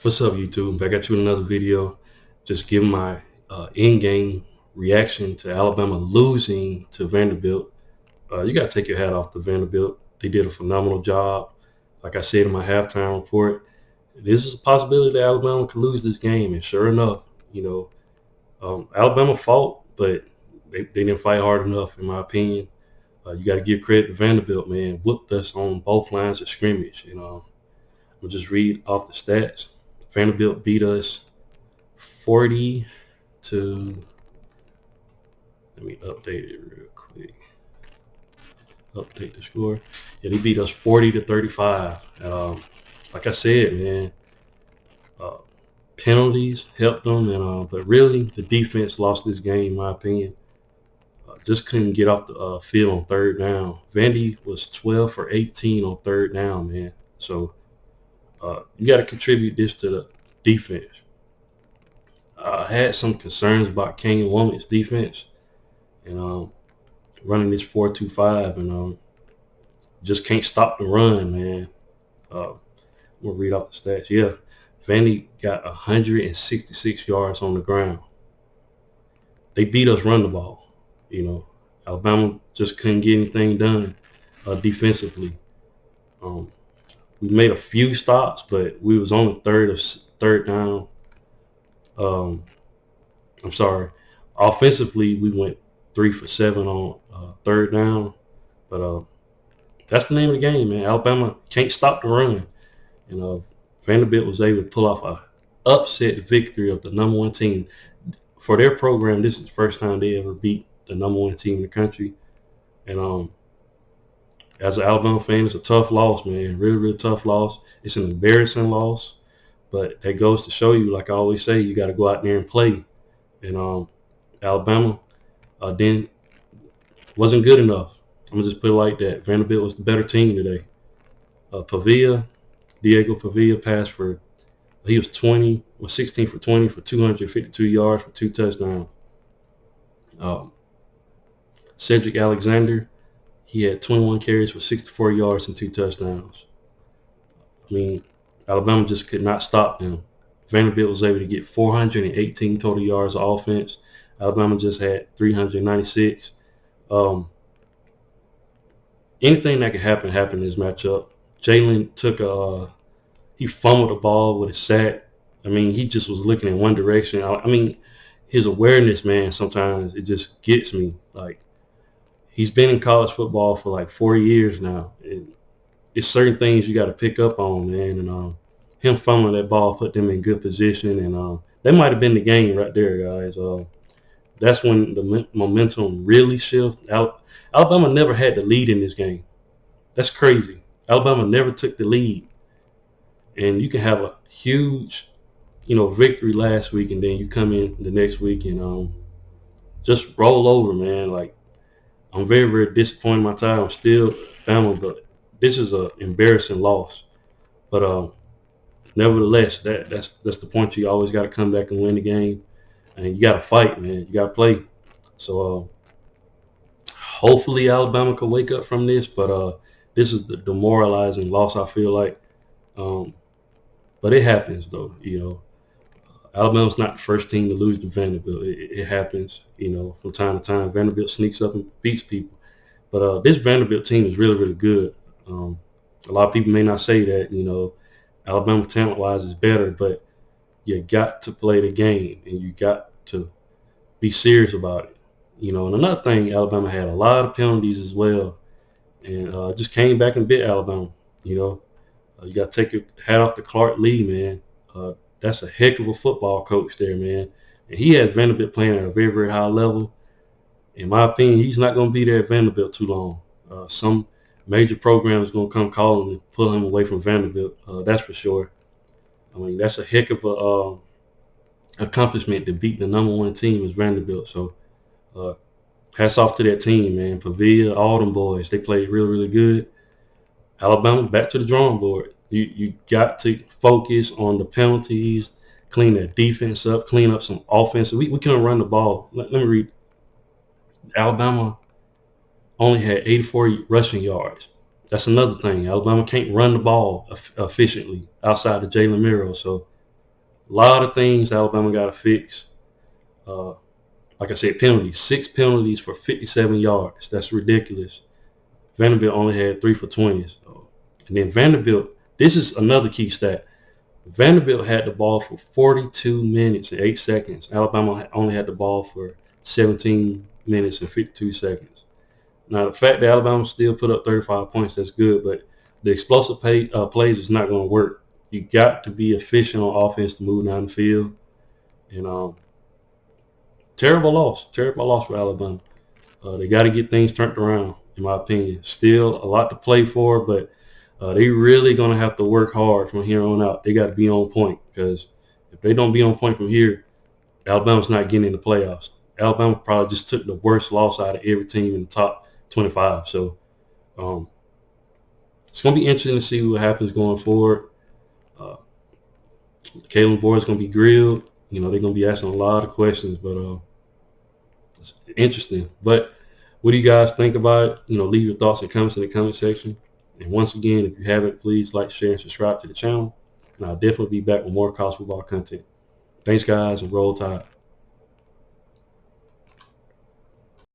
What's up, YouTube? Back at you with another video. Just giving my in-game reaction to Alabama losing to Vanderbilt. You got to take your hat off to Vanderbilt. They did a phenomenal job. Like I said in my halftime report, this is a possibility that Alabama could lose this game. And sure enough, Alabama fought, but they didn't fight hard enough, in my opinion. You got to give credit to Vanderbilt, man. Whooped us on both lines of scrimmage. We'll just read off the stats. Vanderbilt beat us 40 to, let me update it real quick. Update the score. Yeah, they beat us 40 to 35. Like I said, man, uh, penalties helped them, but really the defense lost this game, in my opinion. Just couldn't get off the field on third down. Vandy was 12 for 18 on third down, man. So you got to contribute this to the defense. I had some concerns about Kane Womack's defense and running this 4-2-5 and just can't stop the run, man. We'll read off the stats. Yeah, Vandy got 166 yards on the ground. They beat us run the ball. Alabama just couldn't get anything done defensively. We made a few stops, but we was on the third down. I'm sorry. Offensively, we went 3 for 7 on third down, but that's the name of the game, man. Alabama can't stop the run, and Vanderbilt was able to pull off a upset victory of the #1 team for their program. This is the first time they ever beat the #1 team in the country, and as an Alabama fan, it's a tough loss, man. Really, really tough loss. It's an embarrassing loss, but that goes to show you, like I always say, you got to go out there and play. And Alabama then wasn't good enough. I'm gonna just put it like that. Vanderbilt was the better team today. Diego Pavia passed for, he was 16 for 20 for 252 yards for 2 touchdowns. Cedric Alexander, he had 21 carries for 64 yards and 2 touchdowns. I mean, Alabama just could not stop them. Vanderbilt was able to get 418 total yards of offense. Alabama just had 396. Anything that could happen happened in this matchup. Jalen he fumbled the ball with a sack. I mean, he just was looking in one direction. I mean, his awareness, man, sometimes it just gets me. Like, he's been in college football for like 4 years now. It's certain things you got to pick up on, man. And him fumbling that ball put them in good position, and that might have been the game right there, guys. That's when the momentum really shifted. Alabama never had the lead in this game. That's crazy. Alabama never took the lead, and you can have a huge, victory last week, and then you come in the next week and just roll over, man. Like, I'm very, very disappointed in my time. I'm still Bama, but this is an embarrassing loss. But nevertheless, that's the point. You always got to come back and win the game, and you got to fight, man. You got to play. So hopefully Alabama can wake up from this, but this is the demoralizing loss, I feel like. But it happens, though. Alabama's not the first team to lose to Vanderbilt. It happens, from time to time. Vanderbilt sneaks up and beats people. But this Vanderbilt team is really, really good. A lot of people may not say that, Alabama talent-wise is better, but you got to play the game, and you got to be serious about it. And another thing, Alabama had a lot of penalties as well, and just came back and bit Alabama. You got to take your hat off to Clark Lee, man. That's a heck of a football coach there, man. And he has Vanderbilt playing at a very, very high level. In my opinion, he's not going to be there at Vanderbilt too long. Some major program is going to come calling and pull him away from Vanderbilt. That's for sure. I mean, that's a heck of a accomplishment to beat the #1 team as Vanderbilt. So hats off to that team, man. Pavia, all them boys, they played really, really good. Alabama, back to the drawing board. You got to focus on the penalties, clean that defense up, clean up some offense. We couldn't run the ball. Let me read. Alabama only had 84 rushing yards. That's another thing. Alabama can't run the ball efficiently outside of Jalen Miro. So lot of things Alabama got to fix. Uh, like I said, penalties. 6 penalties for 57 yards. That's ridiculous. Vanderbilt only had 3 for 20. So. And then Vanderbilt, this is another key stat. Vanderbilt had the ball for 42 minutes and 8 seconds. Alabama only had the ball for 17 minutes and 52 seconds. Now, the fact that Alabama still put up 35 points, that's good, but the explosive plays is not going to work. You got to be efficient on offense to move down the field. And terrible loss for Alabama. They got to get things turned around, in my opinion. Still a lot to play for, but they really going to have to work hard from here on out. They got to be on point, because if they don't be on point from here, Alabama's not getting in the playoffs. Alabama probably just took the worst loss out of every team in the top 25. So it's going to be interesting to see what happens going forward. Kalen Boyd's going to be grilled. They're going to be asking a lot of questions, but it's interesting. But what do you guys think about it? Leave your thoughts and comments in the comment section. And once again, if you haven't, please like, share, and subscribe to the channel. And I'll definitely be back with more college football content. Thanks, guys, and roll tide.